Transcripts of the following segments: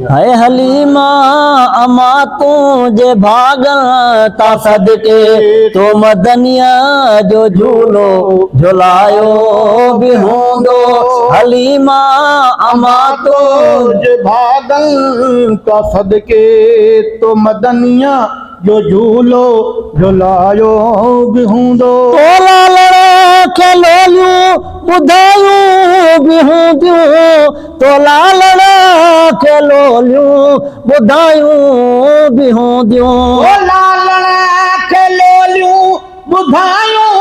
है हलीमा अमा तुझे भागन ता सदके तो मदनिया जो झूलो झुलायो भी होंदो। हलीमा अमा तुझे भागन ता सदके तो मदनिया जो झूलो झुलायो भी होंदो। तोला लड़ा खेलोलियूं ॿुधायूं भी हूंदियूं। तोला लड़ा खेलोलियूं ॿुधायूं भी हूंदियूं। तोला लड़ा खेलोलियूं ॿुधायूं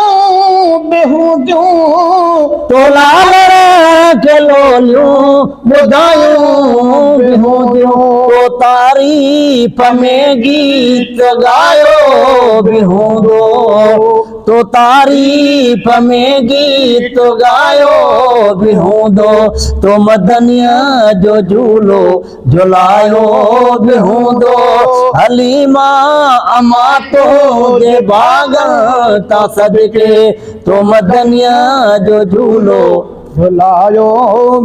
भी हूंदियूं। तोला लड़ा खेलोलियूं ॿुधायूं भी हूंदियूं। तो तारीफ़ में गीत गायो भी हूंदो। तो तारीफ़ में गीत गायो भी हूंदो। तो मदनिया जो झूलो झुलायो भी हूंदो। हलीमा अमा तुझे भागन ता सदके तो मदनिया जो झूलो झुलायो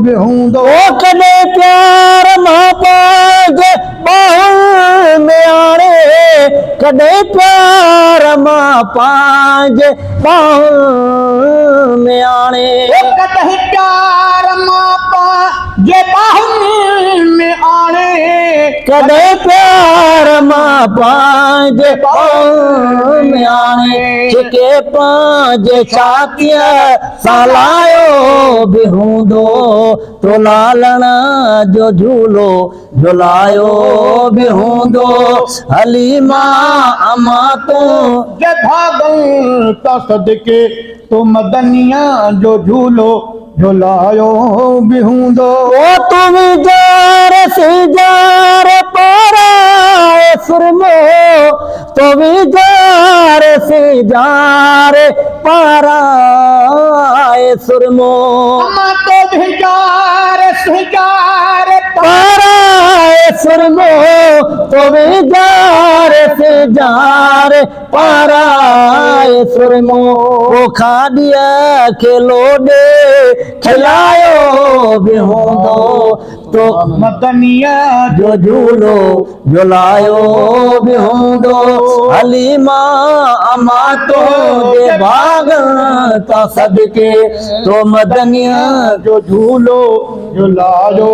भी हूंदो। कॾे प्यार मां पंहिंजे ॿाहुनि में आणे। कॾे प्यार मां पंहिंजे ॿाहुनि में आणे। कॾहिं प्यार मां पंहिंजे ॿाहुनि में आणे। कॾे प्यार मां पंहिंजे ॿाहुनि में आणे। छिके पंहिंजे छातीअ सां लायो भी हूंदो। तो लालण जो झूलो झुलायो भी हूंदो। हलीमा अमा तुझे भागन ता सदके तो मदनिया जो झूलो झुलायो भी हूंदो। ओ तुम जार से जार पाराए सुरमो। तुम जार से जार पाराए सुरमो। अमा तो जार से जार पाराए सुरमो। तुम जार से जार पाराए सुरमो। वो खाड़िया खेलो दे खिलायो भी होंदो। तो मदनिया जो झूलो झुलायो भी होंदो। हलीमा अमा तुझे भागन ता सदके तो मदनिया जो झूलो झुलायो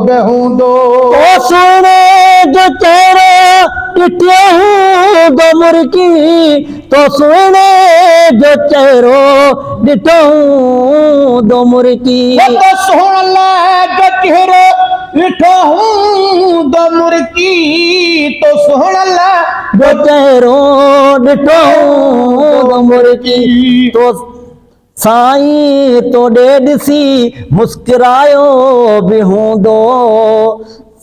भी हूंदो। ओ सुने जो तेरा ॾिठो दो मुर्की। तो सुने जो चेहरो ॾिठो दो मुर्की। तो सुन ले जो चेहरो ॾिठो दो मुर्की। तो सुन ले जो चेहरो ॾिठो दो मुर्की। तो साईं तोॾे ॾिसी मुस्कुरायो भी हूंदो।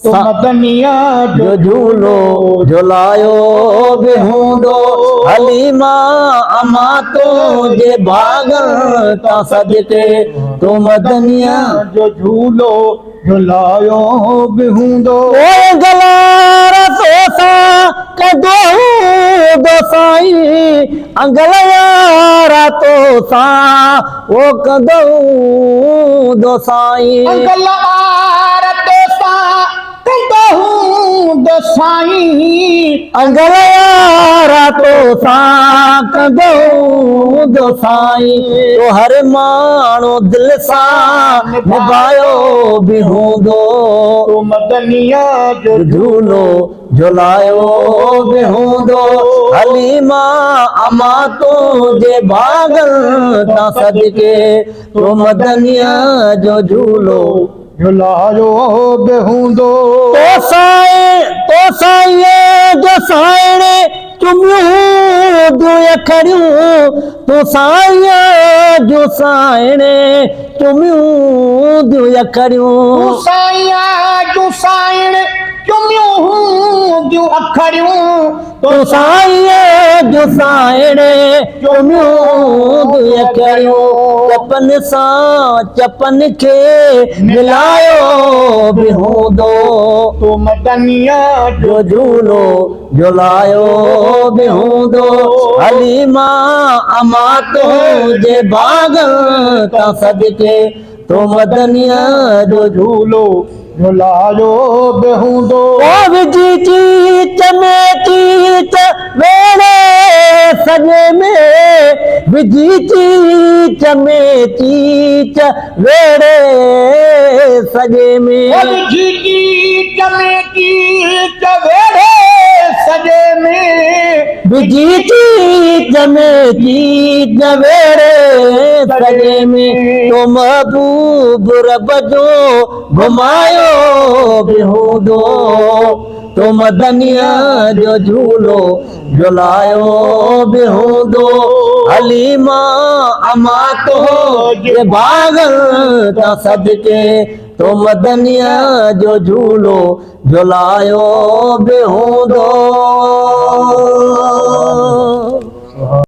तो मदनिया जो झूलो झुलायो भी हूंदो। हलीमा अमा तुझे भागन ता सदके तो मदनिया जो झूलो झुलायो भी हूंदो। गलार तोसा कदो दो साईं। अंगल यारा तोसा वो कदो दो साईं। अंगल यारा तोसा दो साईं। अंगल यारा तोसा कदो दो साईं। तो हर माण्हू दिल सां निभायो भी हूंदो। तो मदनिया जो झूलो झुलायो भी हूंदो। हलीमा अमा तुझे भागन ता सदके तो मदनिया जो झूलो झुलायो भी हूंदो। तो साईं जो साइण चुमियूं दो अखरियूं। तो साईं जो साइण चुमियूं दो अखरियूं। साईं जो साइण चुमियूं दो अखरियूं। तो साईं जो साइण चुमियूं दो अखरियूं। चपन सां चपन खे मिलायो भी हूंदो। तो मदनिया जो झूलो झुलायो भी हूंदो। हलीमा अमा तुझे भागन ता सदके तो मदनिया जो झूलो झुलायो बेहूंदो ओ विजी चीच में चीच वेड़े सॼे में विजी चीच में चीच वेड़े सॼे में विझी चमेकी चवेड़े सॼे में विजी चीच में चीच वेड़े सॼे में तो महबूब रब जो घुमायो बि हूंदो तो मदनिया जो झूलो झुलायो बि हूंदो हलीमा अमा तो जे भागल ता सदके तो मदनिया जो झूलो झुलायो बि हूंदो